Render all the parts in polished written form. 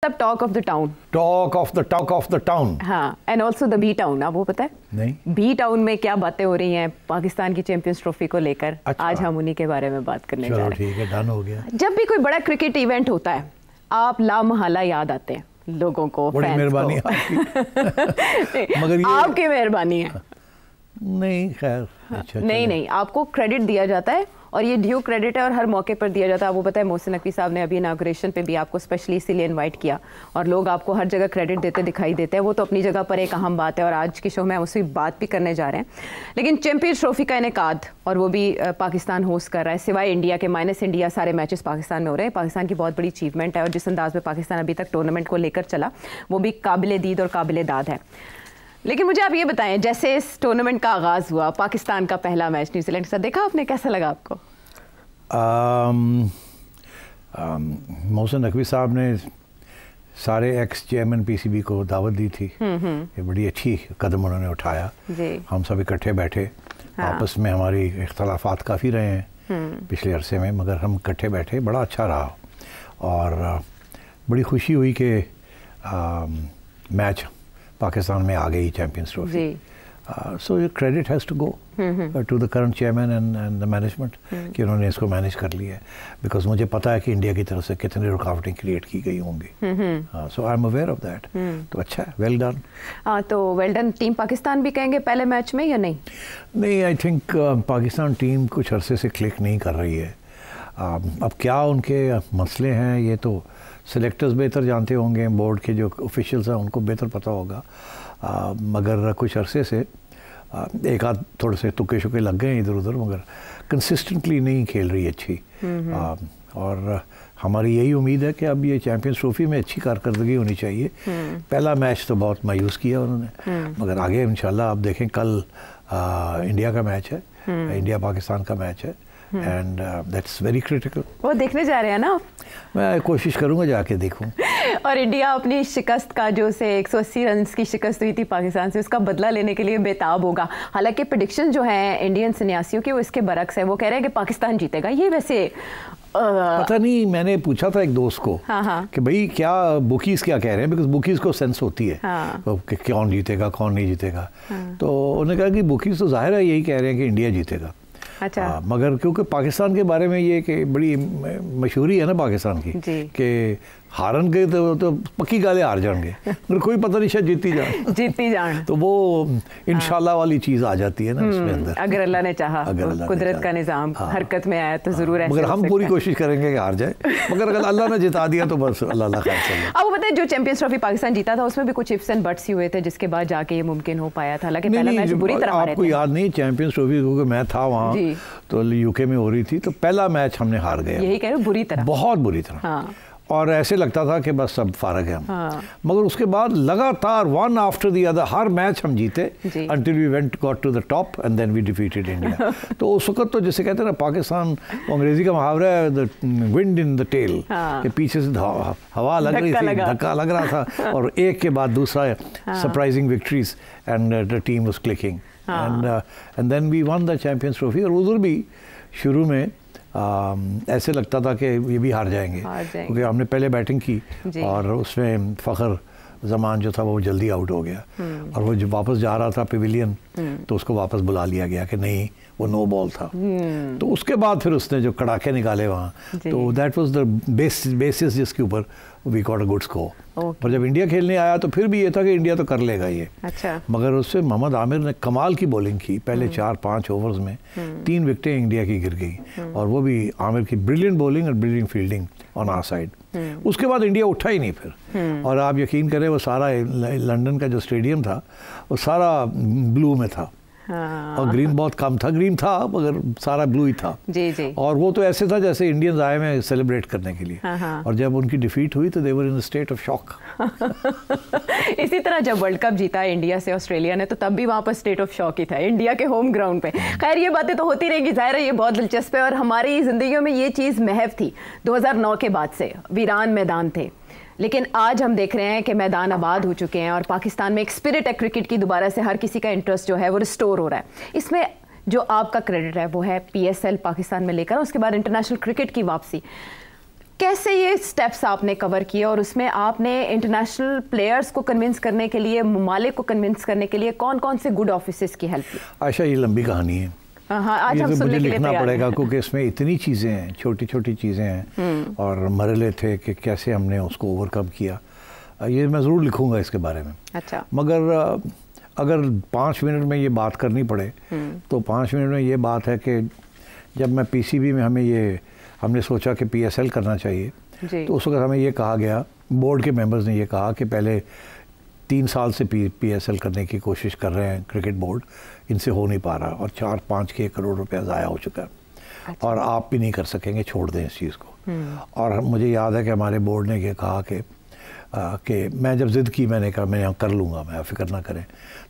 Talk of the town, talk of the town, हाँ, and also the B town. आपको पता है नहीं बी टाउन में क्या बातें हो रही हैं पाकिस्तान की चैंपियंस ट्रॉफी को लेकर? अच्छा। आज हम उन्हीं के बारे में बात करने जा रहे हैं। चलो ठीक है, डन हो गया। जब भी कोई बड़ा क्रिकेट इवेंट होता है आप लामहला याद आते हैं लोगों को, बड़ी मेहरबानी आपकी। मगर ये आपकी मेहरबानी है। नहीं खैर, अच्छा नहीं, आपको क्रेडिट दिया जाता है और ये ड्यू क्रेडिट है और हर मौके पर दिया जाता है। आपको पता है मोहसिन नकवी साहब ने अभी इनाग्रेशन पे भी आपको स्पेशली इसीलिए इनवाइट किया और लोग आपको हर जगह क्रेडिट देते दिखाई देते हैं। वो तो अपनी जगह पर एक अहम बात है और आज के शो में हम उसी बात भी करने जा रहे हैं। लेकिन चैंपियंस ट्रॉफी का इनेकाद और वो भी पाकिस्तान होस्ट कर रहा है, सिवाय इंडिया के, माइनस इंडिया सारे मैचेस पाकिस्तान में हो रहे हैं। पाकिस्तान की बहुत बड़ी अचीवमेंट है और जिस अंदाज में पाकिस्तान अभी तक टूर्नामेंट को लेकर चला वो भी काबिल दीद और काबिल दाद है। लेकिन मुझे आप ये बताएं, जैसे इस टूर्नामेंट का आगाज़ हुआ, पाकिस्तान का पहला मैच न्यूजीलैंड के साथ देखा आपने, कैसा लगा आपको? मोहसिन नकवी साहब ने सारे एक्स चेयरमैन पीसीबी को दावत दी थी। ये बड़ी अच्छी कदम उन्होंने उठाया। हम सब इकट्ठे बैठे, हाँ। आपस में हमारी इख्तलाफात काफ़ी रहे हैं पिछले अरसे में, मगर हम इकट्ठे बैठे, बड़ा अच्छा रहा और बड़ी खुशी हुई कि मैच पाकिस्तान में आ गई चैंपियंस ट्रॉफी। सो ये credit has to go to the current chairman and the management कि उन्होंने इसको मैनेज कर लिया है, बिकॉज मुझे पता है कि इंडिया की तरफ से कितनी रुकावटें क्रिएट की गई होंगी। So I am aware of that. तो अच्छा है, वेल डन। तो वेल डन। टीम पाकिस्तान भी कहेंगे पहले मैच में या नहीं? नहीं, आई थिंक पाकिस्तान टीम कुछ अरसे से क्लिक नहीं कर रही है। अब क्या उनके मसले हैं ये तो सिलेक्टर्स बेहतर जानते होंगे, बोर्ड के जो ऑफिशियल्स हैं उनको बेहतर पता होगा। मगर कुछ अरसे से एक आध थोड़े से तुक्के शुक्के लग गए इधर उधर, मगर कंसिस्टेंटली नहीं खेल रही अच्छी। और हमारी यही उम्मीद है कि अब ये चैंपियंस ट्रॉफी में अच्छी कारकर्दगी होनी चाहिए। पहला मैच तो बहुत मायूस किया उन्होंने, मगर आगे इंशाल्लाह आप देखें, कल इंडिया का मैच है, इंडिया पाकिस्तान का मैच है एंड दैट्स वेरी क्रिटिकल। वो देखने जा रहे हैं ना? मैं कोशिश करूंगा जाके देखूं। और इंडिया अपनी शिकस्त का, जो से 180 रन की शिकस्त हुई थी पाकिस्तान से, उसका बदला लेने के लिए बेताब होगा। हालांकि प्रेडिक्शन जो है इंडियन सन्यासियों की वो इसके बरक्स है। वो कह रहे हैं कि पाकिस्तान जीतेगा। ये वैसे पता नहीं, मैंने पूछा था एक दोस्त को कि भाई क्या बुकीज क्या कह रहे हैं, बिकॉज बुकीज को सेंस होती है कि कौन जीतेगा कौन नहीं जीतेगा। तो उन्होंने कहा कि बुकीज तो जाहिर है यही कह रहे हैं कि इंडिया जीतेगा। अच्छा। मगर क्योंकि पाकिस्तान के बारे में ये कि बड़ी मशहूरी है ना पाकिस्तान की कि हारन गए तो पक्की गाले हार जाएंगे, मगर कोई पता नहीं शायद जीती जान तो वो इंशाल्लाह वाली चीज़ आ जाती है ना उसमें अंदर। अगर अल्लाह ने चाहा, कुदरत का निज़ाम हरकत में आया तो ज़रूर है। मगर हम पूरी कोशिश करेंगे कि हार जाए, मगर अगर अल्लाह ने जिता दिया तो बस अल्लाह खैर चले। अब बताइए, जो चैंपियंस ट्रॉफी पाकिस्तान जीता था उसमें भी कुछ इफ्स एंड बट्स हुए थे जिसके बाद जाके ये मुमकिन हो पाया था। हालांकि पहला मैच बुरी तरह हारे थे। आपको याद नहीं चैंपियंस ट्रॉफी, क्योंकि मैं था वहाँ तो यूके में हो रही थी, तो पहला मैच हमने हार गया। यही कह रहे हो, बुरी तरह, बहुत बुरी तरह। और ऐसे लगता था कि बस सब फारग है हम। मगर उसके बाद लगातार one after the other her match हम जीते until we went got to the top and then we defeated India। तो उस वक्त तो जैसे कहते हैं ना, पाकिस्तान, अंग्रेजी का मुहावरा है the wind in the tail, कि पीछे से हवा लग रही थी, धक्का लग रहा था और एक के बाद दूसरा surprising victories and the team was clicking and then we won the champions trophy. और उधर भी शुरू में ऐसे लगता था कि ये भी हार जाएंगे क्योंकि हमने पहले बैटिंग की और उसमें फ़खर जमान जो था वो जल्दी आउट हो गया और वो जब वापस जा रहा था पेविलियन तो उसको वापस बुला लिया गया कि नहीं, वो नो बॉल था। तो उसके बाद फिर उसने जो कड़ाके निकाले वहाँ, तो दैट वाज द बेसिस जिसके ऊपर we got a good score. पर जब इंडिया खेलने आया तो फिर भी ये था कि इंडिया तो कर लेगा ये। अच्छा। मगर उससे मोहम्मद आमिर ने कमाल की बॉलिंग की, पहले 4-5 ओवर्स में 3 विकेटें इंडिया की गिर गई और वो भी आमिर की ब्रिलियंट बॉलिंग और brilliant fielding on our side. उसके बाद इंडिया उठा ही नहीं फिर। और आप यकीन करें, वो सारा लंदन का जो स्टेडियम था वो सारा ब्लू में था। और ग्रीन बहुत कम था, ग्रीन था मगर सारा ब्लू ही था। जी। और वो तो ऐसे था जैसे इंडियंस आए हैं सेलिब्रेट करने के लिए। और जब उनकी डिफीट हुई तो दे वर इन स्टेट ऑफ शॉक। इसी तरह जब वर्ल्ड कप जीता इंडिया से ऑस्ट्रेलिया ने, तो तब भी वहाँ पर स्टेट ऑफ शॉक ही था, इंडिया के होम ग्राउंड पे। खैर, ये बातें तो होती रहेंगी, जाहिर है ये बहुत दिलचस्प है और हमारी जिंदगियों में ये चीज़ महव थी। 2009 के बाद से वीरान मैदान थे, लेकिन आज हम देख रहे हैं कि मैदान आबाद हो चुके हैं और पाकिस्तान में एक स्पिरिट है क्रिकेट की, दोबारा से हर किसी का इंटरेस्ट जो है वो रिस्टोर हो रहा है। इसमें जो आपका क्रेडिट है वो है PSL पाकिस्तान में लेकर, उसके बाद इंटरनेशनल क्रिकेट की वापसी। कैसे ये स्टेप्स आपने कवर किए और उसमें आपने इंटरनेशनल प्लेयर्स को कन्विंस करने के लिए, ममालिक को कन्विंस करने के लिए कौन कौन से गुड ऑफिसेस की हेल्प की? आशा, ये लंबी कहानी है। हाँ, आज हम तो सुनने मुझे के लिए लिखना पड़ेगा हैं। क्योंकि इसमें इतनी चीज़ें हैं, छोटी छोटी चीज़ें हैं और मरहले थे कि कैसे हमने उसको ओवरकम किया। ये मैं ज़रूर लिखूँगा इसके बारे में। अच्छा। मगर अगर 5 मिनट में ये बात करनी पड़े तो 5 मिनट में ये बात है कि जब मैं पीसीबी में हमने सोचा कि पीएसएल करना चाहिए, तो उस वक्त हमें ये कहा गया, बोर्ड के मेंबर्स ने ये कहा कि पहले 3 साल से पीएसएल करने की कोशिश कर रहे हैं क्रिकेट बोर्ड, इनसे हो नहीं पा रहा और 4-5 करोड़ रुपया ज़ाया हो चुका है। अच्छा। और आप भी नहीं कर सकेंगे, छोड़ दें इस चीज़ को। और मुझे याद है कि हमारे बोर्ड ने ये कहा कि मैं जब ज़िद की, मैंने कहा मैं यहाँ कर लूँगा, मैं फिक्र ना करें,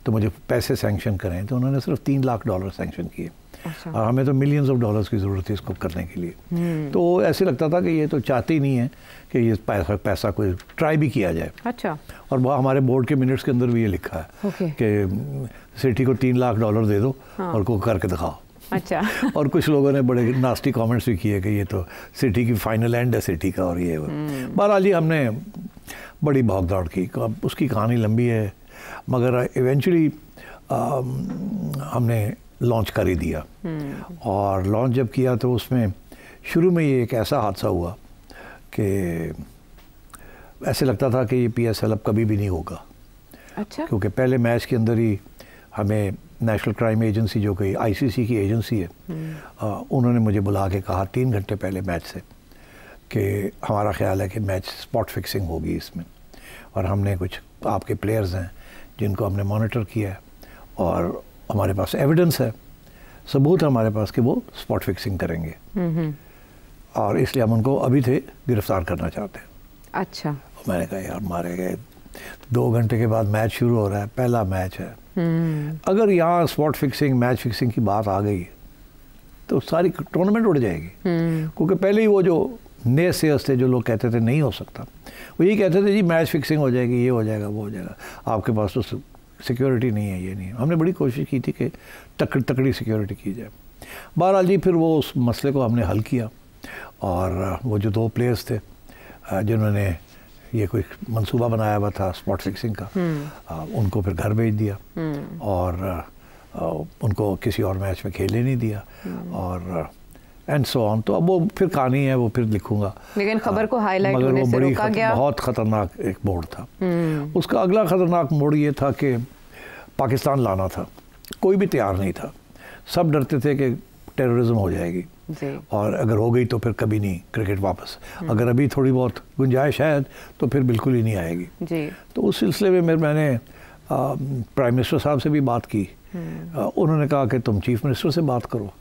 तो मुझे पैसे सैंक्शन करें। तो उन्होंने सिर्फ $3 लाख सैंक्शन किए। अच्छा। और हमें तो मिलियंस ऑफ डॉलर्स की ज़रूरत थी इसको करने के लिए। तो ऐसे लगता था कि ये तो चाहते ही नहीं है कि ये पैसा कोई ट्राई भी किया जाए। अच्छा। और वह हमारे बोर्ड के मिनट्स के अंदर भी ये लिखा है कि सिटी को $3 लाख दे दो। हाँ। और को करके दिखाओ। अच्छा। और कुछ लोगों ने बड़े नास्टी कमेंट्स भी किए कि ये तो सिटी की फाइनल एंड है सिटी का, और ये बहरहाल जी हमने बड़ी भाग दौड़ की। उसकी कहानी लंबी है, मगर इवेंचुअली हमने लॉन्च कर ही दिया। और लॉन्च जब किया तो उसमें शुरू में ये एक ऐसा हादसा हुआ कि ऐसे लगता था कि ये पीएसएल अब कभी भी नहीं होगा। अच्छा। क्योंकि पहले मैच के अंदर ही हमें नेशनल क्राइम एजेंसी, जो कि आईसीसी की एजेंसी है, उन्होंने मुझे बुला के कहा 3 घंटे पहले मैच से कि हमारा ख्याल है कि मैच स्पॉट फिक्सिंग होगी इसमें, और हमने कुछ आपके प्लेयर्स हैं जिनको हमने मॉनिटर किया है और हमारे पास एविडेंस है, सबूत है हमारे पास कि वो स्पॉट फिक्सिंग करेंगे, और इसलिए हम उनको अभी थे गिरफ्तार करना चाहते हैं। अच्छा। मैंने कहा यार मारे गए, 2 घंटे के बाद मैच शुरू हो रहा है, पहला मैच है। अगर यहाँ स्पॉट फिक्सिंग, मैच फिक्सिंग की बात आ गई तो सारी टूर्नामेंट उड़ जाएगी। क्योंकि पहले ही वो जो नए सेयर्स थे, जो लोग कहते थे नहीं हो सकता, वो यही कहते थे जी मैच फिक्सिंग हो जाएगी, ये हो जाएगा, वो हो जाएगा, आपके पास तो सिक्योरिटी नहीं है, ये नहीं है। हमने बड़ी कोशिश की थी कि तकड़ी सिक्योरिटी की जाए। बहरहाल जी फिर वो उस मसले को हमने हल किया, और वो जो 2 प्लेयर्स थे जिन्होंने ये कोई मंसूबा बनाया हुआ था स्पॉट फिक्सिंग का, उनको फिर घर भेज दिया और उनको किसी और मैच में खेलने नहीं दिया, और एंड सो ऑन। तो अब वो फिर कहानी है, वो फिर लिखूंगा। लेकिन खबर को हाईलाइट होने से रोका गया। बहुत ख़तरनाक एक मोड़ था। उसका अगला ख़तरनाक मोड़ ये था कि पाकिस्तान लाना था, कोई भी तैयार नहीं था, सब डरते थे कि टेररिज्म हो जाएगी और अगर हो गई तो फिर कभी नहीं क्रिकेट वापस, अगर अभी थोड़ी बहुत गुंजाइश है तो फिर बिल्कुल ही नहीं आएगी जी। तो उस सिलसिले में मैंने प्राइम मिनिस्टर साहब से भी बात की। उन्होंने कहा कि तुम चीफ मिनिस्टर से बात करो।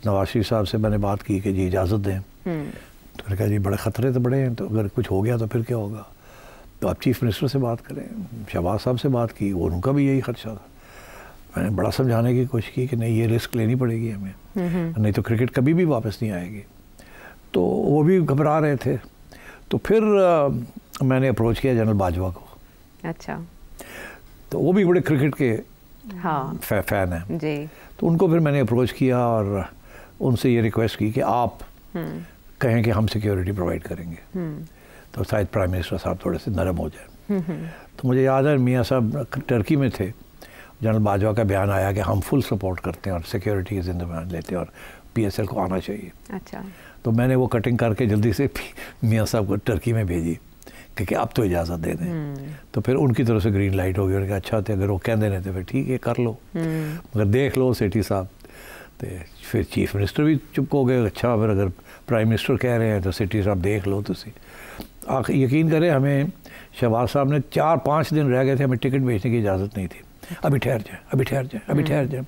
नवाज शरीफ साहब से मैंने बात की कि जी इजाज़त दें। तो मैंने कहा जी बड़े ख़तरे तो बड़े हैं, तो अगर कुछ हो गया तो फिर क्या होगा, तो आप चीफ मिनिस्टर से बात करें। शहबाज साहब से बात की, उनका भी यही खदशा था। मैंने बड़ा समझाने की कोशिश की कि नहीं ये रिस्क लेनी पड़ेगी हमें, नहीं तो क्रिकेट कभी भी वापस नहीं आएगी। तो वो भी घबरा रहे थे। तो फिर मैंने अप्रोच किया जनरल बाजवा को। अच्छा। तो वो भी बड़े क्रिकेट के फ़ैन हैं जी। तो उनको फिर मैंने अप्रोच किया और उनसे ये रिक्वेस्ट की कि आप कहें कि हम सिक्योरिटी प्रोवाइड करेंगे, तो शायद प्राइम मिनिस्टर साहब थोड़े से नरम हो जाए। तो मुझे याद है मियाँ साहब टर्की में थे, जनरल बाजवा का बयान आया कि हम फुल सपोर्ट करते हैं और सिक्योरिटी की जिम्मेदारी लेते हैं और पीएसएल को आना चाहिए। अच्छा। तो मैंने वो कटिंग करके जल्दी से मियाँ साहब को टर्की में भेजी कि अब तो इजाज़त दे दें। तो फिर उनकी तरफ से ग्रीन लाइट हो गई। उन्होंने कहा अच्छा तो अगर वो कह देने तो फिर ठीक है कर लो, मगर देख लो सेठी साहब। तो फिर चीफ मिनिस्टर भी चुप हो गए। अच्छा फिर अगर प्राइम मिनिस्टर कह रहे हैं तो सेठी साहब देख लो। तो यकीन करें हमें शहबाज साहब ने 4-5 दिन रह गए थे, हमें टिकट बेचने की इजाज़त नहीं थी। अभी ठहर जाए, अभी ठहर जाए, अभी ठहर जाए,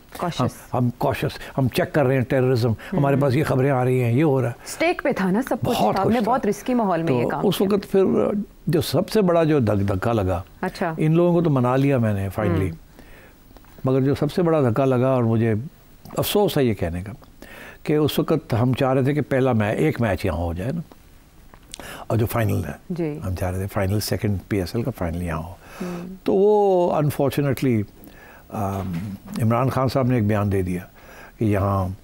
हम कॉशियस, हम चेक कर रहे हैं टेररिज्म, हमारे पास ये खबरें आ रही हैं, ये हो रहा है। स्टेक पे था ना सब कुछ, आपने बहुत रिस्की माहौल में ये काम उस वक्त फिर जो सबसे बड़ा जो धक्का लगा, अच्छा इन लोगों को तो मना लिया मैंने फाइनली, मगर जो सबसे बड़ा धक्का लगा और मुझे अफसोस है ये कहने का कि उस वक्त हम चाह रहे थे कि पहला एक मैच यहाँ हो जाए ना, और जो फाइनल है हम चाह रहे थे फाइनल सेकंड पीएसएल का फाइनल यहाँ हो। तो वो अनफॉर्चुनेटली इमरान खान साहब ने एक बयान दे दिया कि यहाँ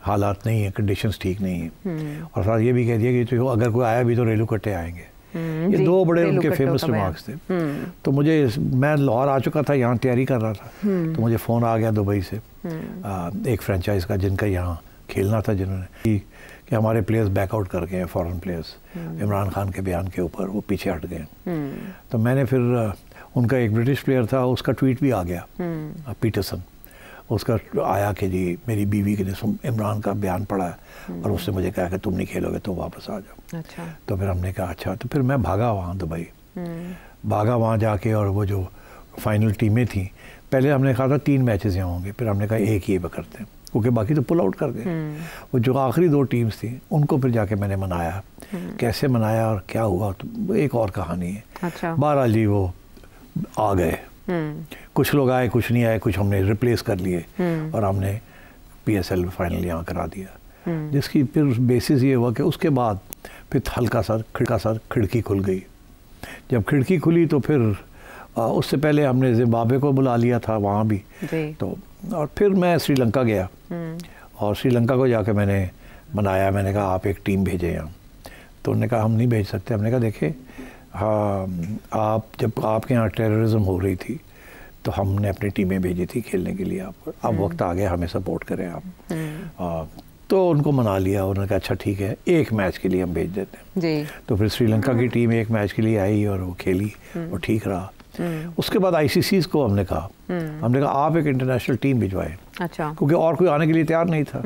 हालात नहीं है, कंडीशंस ठीक नहीं है। और साथ ये भी कह दिया कि तो अगर कोई आया भी तो रेलू कट्टे आएंगे। ये दो बड़े उनके फेमस रिमार्क्स थे। तो मुझे, मैं लाहौर आ चुका था, यहाँ तैयारी कर रहा था, तो मुझे फ़ोन आ गया दुबई से एक फ्रेंचाइज का जिनका यहाँ खेलना था, जिन्होंने कि हमारे प्लेयर्स बैकआउट कर गए हैं, फॉरेन प्लेयर्स, इमरान खान के बयान के ऊपर वो पीछे हट गए। तो मैंने फिर उनका एक ब्रिटिश प्लेयर था, उसका ट्वीट भी आ गया, पीटरसन, उसका आया कि जी मेरी बीवी ने इमरान का बयान पढ़ा है और उसने मुझे कहा कि तुम नहीं खेलोगे तो वापस आ जाओ। अच्छा। तो फिर हमने कहा अच्छा। तो फिर मैं भागा वहाँ दुबई, भागा वहाँ जाके, और वो जो फाइनल टीमें थी, पहले हमने कहा था 3 मैचेस यहाँ होंगे, फिर हमने कहा एक ही करते हैं, क्योंकि बाकी तो पुल आउट कर गए। वो जो आखिरी 2 टीम्स थी उनको फिर जाके मैंने मनाया। कैसे मनाया और क्या हुआ तो एक और कहानी है। अच्छा। बहरहाल जी वो आ गए, कुछ लोग आए, कुछ नहीं आए, कुछ हमने रिप्लेस कर लिए और हमने PSL फाइनल यहाँ करा दिया, जिसकी फिर बेसिस ये हुआ कि उसके बाद फिर हल्का सा खिड़की खुल गई। जब खिड़की खुली तो फिर उससे पहले हमने जिम्बाब्वे को बुला लिया था वहाँ भी, तो और फिर मैं श्रीलंका गया और श्रीलंका को जाके मैंने मनाया। मैंने कहा आप एक टीम भेजें यहाँ, तो उन्होंने कहा हम नहीं भेज सकते। हमने कहा देखिए, हाँ आप, जब आपके यहाँ टेररिज्म हो रही थी तो हमने अपनी टीमें भेजी थी खेलने के लिए, अब वक्त आ गया हमें सपोर्ट करें आप। तो उनको मना लिया, उन्होंने कहा अच्छा ठीक है, एक मैच के लिए हम भेज देते हैं जी। तो फिर श्रीलंका की टीम एक मैच के लिए आई और वो खेली और ठीक रहा। उसके बाद ICCs को हमने कहा आप एक इंटरनेशनल टीम भिजवाएं। अच्छा। क्योंकि और कोई आने के लिए तैयार नहीं था,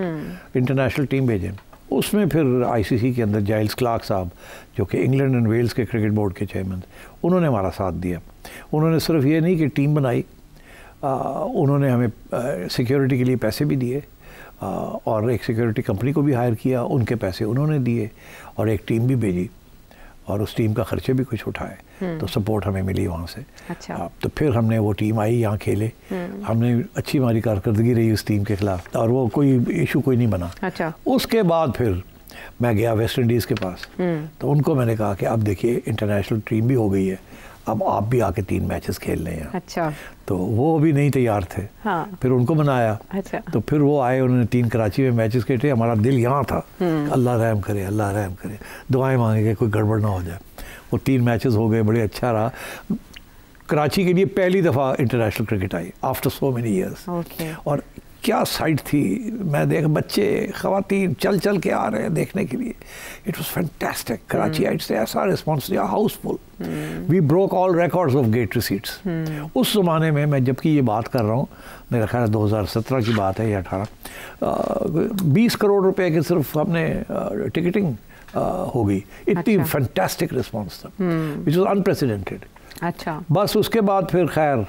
इंटरनेशनल टीम भेजें। उसमें फिर ICC के अंदर जाइल्स क्लार्क साहब, जो कि इंग्लैंड एंड वेल्स के क्रिकेट बोर्ड के चेयरमैन, उन्होंने हमारा साथ दिया। उन्होंने सिर्फ ये नहीं कि टीम बनाई, उन्होंने हमें सिक्योरिटी के लिए पैसे भी दिए और एक सिक्योरिटी कंपनी को भी हायर किया, उनके पैसे उन्होंने दिए और एक टीम भी भेजी और उस टीम का खर्चे भी कुछ उठाए। तो सपोर्ट हमें मिली वहाँ से। अच्छा। तो फिर हमने वो टीम आई, यहाँ खेले, हमने अच्छी हमारी कारकर्दगी रही उस टीम के खिलाफ और वो कोई इशू कोई नहीं बना। अच्छा। उसके बाद फिर मैं गया वेस्ट इंडीज़ के पास, तो उनको मैंने कहा कि अब देखिए इंटरनेशनल टीम भी हो गई है, अब आप भी आके 3 मैचेस खेल लें यहाँ। अच्छा। तो वो भी नहीं तैयार थे। हाँ। फिर उनको मनाया। अच्छा। तो फिर वो आए, उन्होंने 3 कराची में मैचेस खेले। हमारा दिल यहाँ था, अल्लाह रहम करे, अल्लाह रहम करे, दुआएं मांगे कोई गड़बड़ ना हो जाए। वो 3 मैचेस हो गए, बड़े अच्छा रहा। कराची के लिए पहली दफ़ा international cricket I after so many years. और क्या साइड थी, मैं देख बच्चे ख़वातीन चल चल के आ रहे हैं देखने के लिए। It was fantastic. कराची आइट से ऐसा रिस्पॉन्स दिया, housefull. We broke all records of gate receipts. उस ज़माने में, मैं जबकि ये बात कर रहा हूँ, मेरा ख्याल है 2017 की बात है या 18, 20 करोड़ रुपए के सिर्फ हमने टिकटिंग हो गई। इतनी फैंटास्टिक रिस्पॉन्स था, विच वॉज अनप्रेसिडेंटेड। अच्छा। बस उसके बाद फिर खैर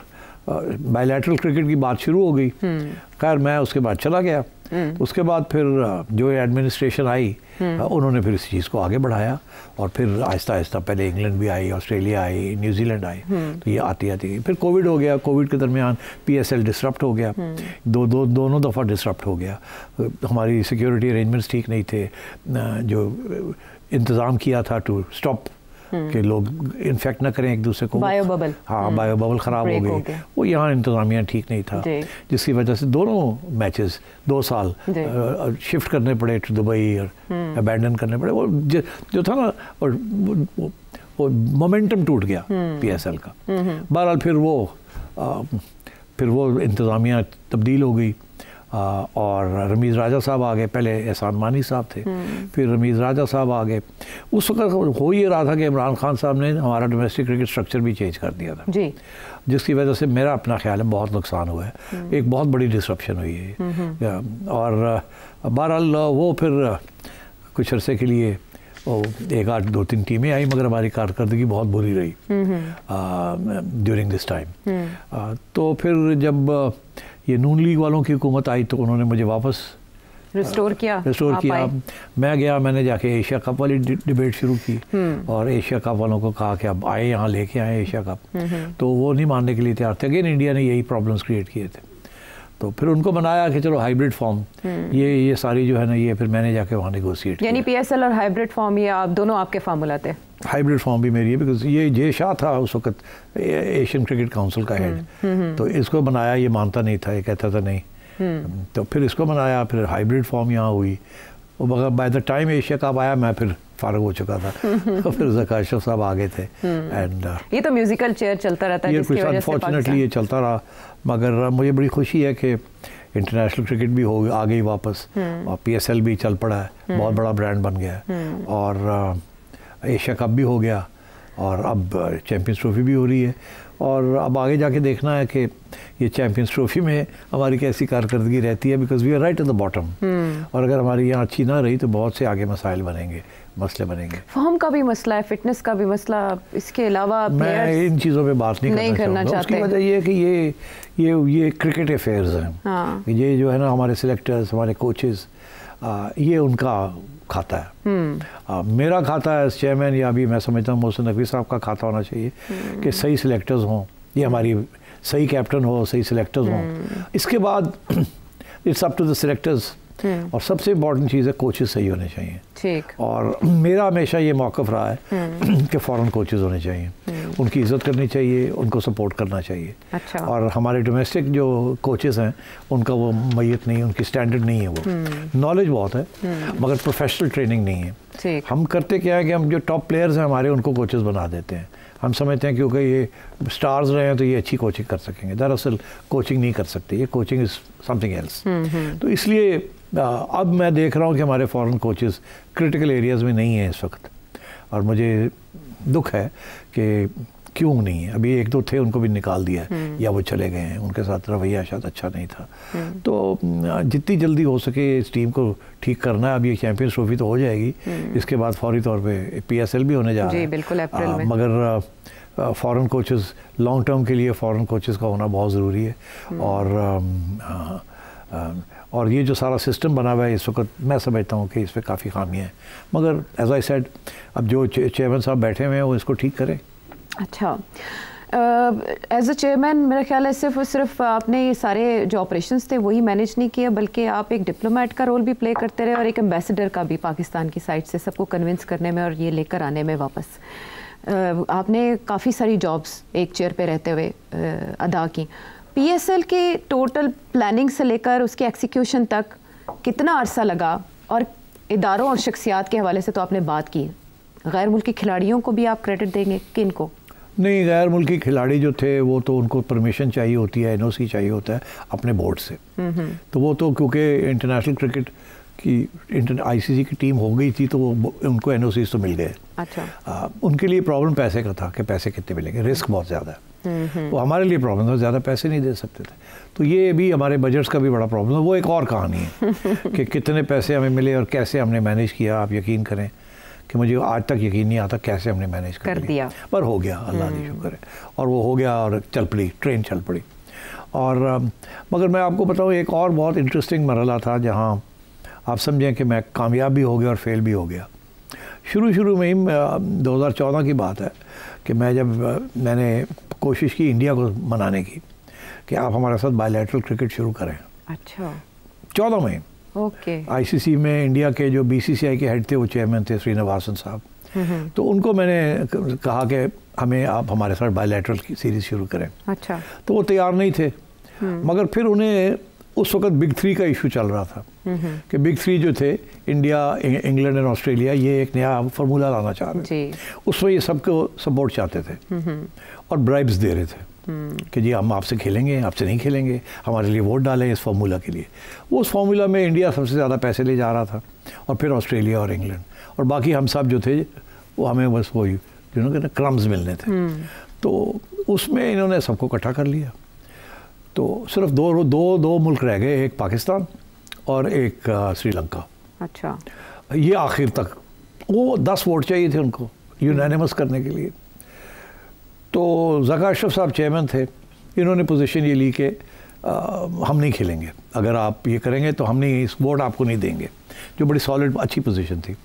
बायलैटरल क्रिकेट की बात शुरू हो गई। खैर मैं उसके बाद चला गया। उसके बाद फिर जो एडमिनिस्ट्रेशन आई, उन्होंने फिर इस चीज़ को आगे बढ़ाया और फिर आहिस्ता आहिस्ता पहले इंग्लैंड भी आई, ऑस्ट्रेलिया आई, न्यूजीलैंड आई। तो ये आती आती गई। फिर कोविड हो गया, कोविड के दरमियान PSL डिसरप्ट हो गया, दोनों दफ़ा डिसरप्ट हो गया। हमारी सिक्योरिटी अरेंजमेंट्स ठीक नहीं थे, जो इंतज़ाम किया था टू स्टॉप कि लोग इन्फेक्ट ना करें एक दूसरे को, बायो बबल। हाँ, बायो बबल ख़राब हो गई। वो यहाँ इंतज़ामिया ठीक नहीं था, जिसकी वजह से दोनों मैचेस 2 साल शिफ्ट करने पड़े टू दुबई और अबैंडन करने पड़े। वो जो था ना, और वो मोमेंटम टूट गया PSL का। बहरहाल फिर वो इंतज़ामिया तब्दील हो गई और रमीज़ राजा साहब आ गए। पहले एहसान मानी साहब थे, फिर रमीज़ राजा साहब आ गए। उस वक्त हो ये रहा था कि इमरान खान साहब ने हमारा डोमेस्टिक क्रिकेट स्ट्रक्चर भी चेंज कर दिया था जी, जिसकी वजह से मेरा अपना ख्याल है बहुत नुकसान हुआ है। एक बहुत बड़ी डिसरप्शन हुई है। और बहरहाल वो फिर कुछ अरसे के लिए 1, 8, 2, 3 टीमें आई, मगर हमारी कारकर्दगी बहुत बुरी रही ड्यूरिंग दिस टाइम। तो फिर जब ये नून लीग वालों की हुकूमत आई तो उन्होंने मुझे वापस रिस्टोर किया। मैं गया, मैंने जाके एशिया कप वाली डिबेट शुरू की और एशिया कप वालों को कहा कि अब आए, यहाँ लेके आए एशिया कप। तो वो नहीं मानने के लिए तैयार थे। अगेन इंडिया ने यही प्रॉब्लम्स क्रिएट किए थे। तो फिर उनको बनाया कि चलो हाइब्रिड फॉर्म, ये सारी जो है ना, ये फिर मैंने जाके वहाँ नेगोशिएट। यानी PSL और हाइब्रिड फॉर्म, ये आप दोनों आपके फार्मूला थे? हाइब्रिड फॉर्म भी मेरी है, बिकॉज ये जे शाह था उस वक्त एशियन क्रिकेट काउंसिल का हेड, तो इसको बनाया। ये मानता नहीं था, ये कहता था नहीं तो फिर इसको बनाया, फिर हाइब्रिड फॉर्म यहाँ हुई, मगर by the time Asia cup आया मैं फिर फारग हो चुका था। तो फिर ज़का अशरफ साहब आ गए थे। एंड ये तो म्यूजिकल चेयर चलता रहता है, ये अनफॉर्चुनेटली ये चलता रहा, मगर मुझे बड़ी खुशी है कि इंटरनेशनल क्रिकेट भी हो आ गई वापस, और PSL भी चल पड़ा है, बहुत बड़ा ब्रांड बन गया है, और एशिया कप भी हो गया, और अब चैम्पियंस ट्रॉफी भी हो रही है, और अब आगे जाके देखना है कि ये चैम्पियंस ट्रॉफी में हमारी कैसी कारकर्दगी रहती है, because we are right at the bottom, और अगर हमारी यहाँ अच्छी ना रही तो बहुत से आगे मसाइल बनेंगे, मसले बनेंगे। फॉर्म का भी मसला है, फिटनेस का भी मसला, इसके अलावा मैं इन चीज़ों पे बात नहीं करना चाहता। उसकी वजह ये है कि ये क्रिकेट अफेयर्स हैं। हाँ। ये जो है ना, हमारे सिलेक्टर्स, हमारे कोचेस, ये उनका खाता है। मेरा खाता है एज चेयरमैन, या अभी मैं समझता हूँ मोहसिन नकवी साहब का खाता होना चाहिए कि सही सिलेक्टर्स हों, ये हमारी सही कैप्टन हो, सही सिलेक्टर्स हों। इसके बाद it's up to the selectors, और सबसे इम्पॉर्टेंट चीज़ है कोचेस सही होने चाहिए। ठीक। और मेरा हमेशा ये मौक़िफ़ रहा है कि फ़ॉरेन कोचेस होने चाहिए, उनकी इज़्ज़त करनी चाहिए, उनको सपोर्ट करना चाहिए। अच्छा। और हमारे डोमेस्टिक जो कोचेस हैं उनका वो मैयत नहीं, उनकी स्टैंडर्ड नहीं है, वो नॉलेज बहुत है मगर प्रोफेशनल ट्रेनिंग नहीं है। ठीक। हम करते क्या है कि हम जो टॉप प्लेयर्स हैं हमारे, उनको कोचेस बना देते हैं। हम समझते हैं क्योंकि ये स्टार्स रहे हैं तो ये अच्छी कोचिंग कर सकेंगे, दरअसल कोचिंग नहीं कर सकते, ये कोचिंग इज़ समथिंग एल्स। तो इसलिए अब मैं देख रहा हूँ कि हमारे फॉरेन कोचेस क्रिटिकल एरियाज़ में नहीं हैं इस वक्त, और मुझे दुख है कि क्यों नहीं है। अभी एक दो थे, उनको भी निकाल दिया है या वो चले गए हैं, उनके साथ रवैया शायद अच्छा नहीं था। तो जितनी जल्दी हो सके इस टीम को ठीक करना है। अब ये चैम्पियंस ट्रॉफी तो हो जाएगी, इसके बाद फौरी तौर पे PSL भी होने जा रहा है। बिल्कुल अप्रैल में। मगर फ़ॉरेन कोचेस लॉन्ग टर्म के लिए फ़ॉरेन कोचेस का होना बहुत ज़रूरी है। और ये जो सारा सिस्टम बना हुआ है इस वक्त, मैं समझता हूँ कि इस पर काफ़ी खामियाँ हैं, मगर एज आई सेड अब जो चेयरमैन साहब बैठे हुए हैं वो इसको ठीक करें। अच्छा, एज अ चेयरमैन मेरा ख्याल है सिर्फ आपने ये सारे जो ऑपरेशंस थे वही मैनेज नहीं किया, बल्कि आप एक डिप्लोमेट का रोल भी प्ले करते रहे और एक एम्बेसडर का भी पाकिस्तान की साइड से सबको कन्विंस करने में और ये लेकर आने में वापस। आपने काफ़ी सारी जॉब्स एक चेयर पे रहते हुए अदा की। PSL के टोटल प्लानिंग से लेकर उसके एक्सिक्यूशन तक कितना अरसा लगा, और इदारों और शख्सियात के हवाले से तो आपने बात की, गैर मुल्की खिलाड़ियों को भी आप क्रेडिट देंगे किन को? नहीं, गैर मुल्की खिलाड़ी जो थे वो तो उनको परमिशन चाहिए होती है, NOC चाहिए होता है अपने बोर्ड से। तो वो तो क्योंकि इंटरनेशनल क्रिकेट की ICC की टीम हो गई थी तो वो उनको NOCs तो मिल गए। अच्छा। उनके लिए प्रॉब्लम पैसे का था कि पैसे कितने मिलेंगे, रिस्क बहुत ज़्यादा है। तो हमारे लिए प्रॉब्लम था, ज़्यादा पैसे नहीं दे सकते थे। तो ये भी हमारे बजट्स का भी बड़ा प्रॉब्लम है, वो एक और कहानी है कि कितने पैसे हमें मिले और कैसे हमने मैनेज किया। आप यकीन करें कि मुझे आज तक यकीन नहीं आता कैसे हमने मैनेज कर दिया, पर हो गया, अल्लाह की शुक्र है। और वो हो गया और चल पड़ी, ट्रेन चल पड़ी। और मगर मैं आपको बताऊँ एक और बहुत इंटरेस्टिंग मरहला था जहाँ आप समझें कि मैं कामयाब भी हो गया और फेल भी हो गया। शुरू में ही 2014 की बात है कि मैंने कोशिश की इंडिया को मनाने की कि आप हमारे साथ बायलैटरल क्रिकेट शुरू करें। अच्छा। 14 में ओके। ICC में इंडिया के जो BCCI के हेड थे वो चेयरमैन थे श्रीनिवासन साहब। तो उनको मैंने कहा कि हमें आप हमारे साथ बायलैटरल की सीरीज़ शुरू करें। अच्छा। तो वो तैयार नहीं थे, मगर फिर उन्हें उस वक्त बिग 3 का इशू चल रहा था कि बिग 3 जो थे इंडिया, इंग्लैंड और ऑस्ट्रेलिया, ये एक नया फार्मूला लाना चाह रहे थे। उसमें ये सबको सपोर्ट चाहते थे और ब्राइब्स दे रहे थे कि जी हम आपसे खेलेंगे, आपसे नहीं खेलेंगे, हमारे लिए वोट डालें इस फार्मूला के लिए। वो उस फार्मूला में इंडिया सबसे ज़्यादा पैसे ले जा रहा था, और फिर ऑस्ट्रेलिया और इंग्लैंड, और बाकी हम सब जो थे वो हमें बस वो क्रम्स मिलने थे। तो उसमें इन्होंने सबको इकट्ठा कर लिया। तो सिर्फ दो मुल्क रह गए, एक पाकिस्तान और एक श्रीलंका। अच्छा। ये आखिर तक वो 10 वोट चाहिए थे उनको यूनानिमस करने के लिए। तो ज़का अशरफ साहब चेयरमैन थे, इन्होंने पोजीशन ये ली कि हम नहीं खेलेंगे, अगर आप ये करेंगे तो हम नहीं, इस वोट आपको नहीं देंगे, जो बड़ी सॉलिड अच्छी पोजीशन थी।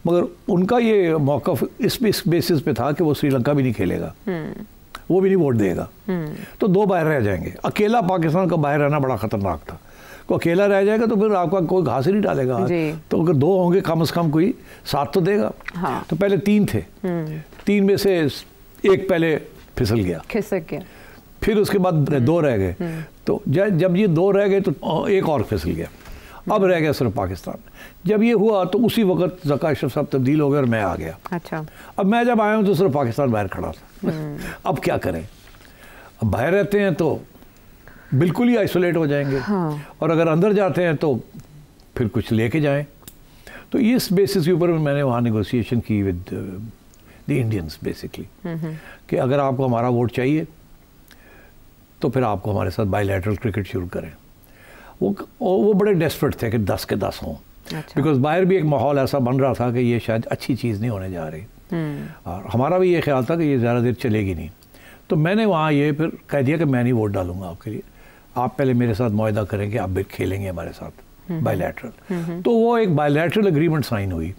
मगर उनका ये मौक़िफ़ इस बेसिस पे था कि वो श्रीलंका भी नहीं खेलेगा, वो भी नहीं वोट देगा, तो 2 बाहर रह जाएंगे। अकेला पाकिस्तान का बाहर रहना बड़ा ख़तरनाक था। को अकेला रह जाएगा तो फिर आपका कोई घास ही नहीं डालेगा। तो अगर 2 होंगे कम से कम कोई साथ तो देगा। हाँ। तो पहले 3 थे, 3 में से एक पहले फिसल गया, खिसक गया, फिर उसके बाद 2 रह गए। तो जब ये 2 रह गए तो एक और फिसल गया, अब रह गया सिर्फ पाकिस्तान। जब ये हुआ तो उसी वक्त ज़का अशरफ साहब तब्दील हो गए और मैं आ गया। अच्छा। अब मैं जब आया हूँ तो सिर्फ पाकिस्तान बाहर खड़ा था। अब क्या करें, अब बाहर रहते हैं तो बिल्कुल ही आइसोलेट हो जाएंगे। हाँ। और अगर अंदर जाते हैं तो फिर कुछ लेके जाएं। तो इस बेसिस के ऊपर मैंने वहाँ नेगोशिएशन की विद द इंडियंस बेसिकली, कि अगर आपको हमारा वोट चाहिए तो फिर आपको हमारे साथ बायलैटरल क्रिकेट शुरू करें। वो बड़े डेस्परेट थे कि 10 के 10 हों। अच्छा। बिकॉज बाहर भी एक माहौल ऐसा बन रहा था कि ये शायद अच्छी चीज़ नहीं होने जा रही, और हमारा भी ये ख्याल था कि ये ज़्यादा देर चलेगी नहीं। तो मैंने वहाँ ये फिर कह दिया कि मैं नहीं वोट डालूंगा आपके लिए, आप पहले मेरे साथ मुआहदा करेंगे, आप भी खेलेंगे हमारे साथ बायलैटरल। तो वो एक बायलैटरल एग्रीमेंट साइन हुई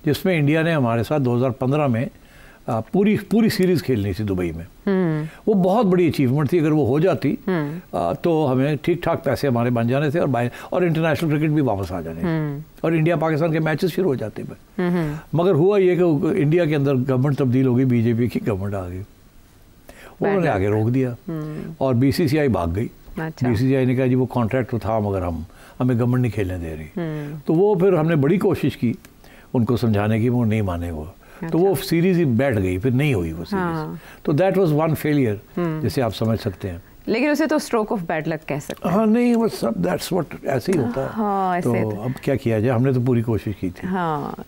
जिसमें इंडिया ने हमारे साथ 2015 में पूरी सीरीज़ खेलनी थी दुबई में। वो बहुत बड़ी अचीवमेंट थी। अगर वो हो जाती तो हमें ठीक ठाक पैसे हमारे बन जाने थे और इंटरनेशनल क्रिकेट भी वापस आ जाने और इंडिया पाकिस्तान के मैचेस शुरू हो जाते थे। मगर हुआ ये कि इंडिया के अंदर गवर्नमेंट तब्दील हो गई, बीजेपी की गवर्नमेंट आ गई, उन्होंने आगे रोक दिया और बीसीसीआई भाग गई। अच्छा। बीसीसीआई ने कहा जी वो कॉन्ट्रैक्ट तो था मगर हमें गवर्नमेंट नहीं खेलने दे रही। तो वो फिर हमने बड़ी कोशिश की उनको समझाने की, वो नहीं माने वो। तो वो सीरीज ही बैठ गई, फिर नहीं हुई वो सीरीज। हाँ। तो दैट वाज वन फेलियर, जिसे आप समझ सकते हैं। लेकिन उसे तो स्ट्रोक ऑफ बैड लक कह सकते हैं। हाँ नहीं, वो सब दैट्स व्हाट, ऐसे ही होता है। हाँ, तो अब क्या किया जाए, हमने तो पूरी कोशिश की थी। हाँ।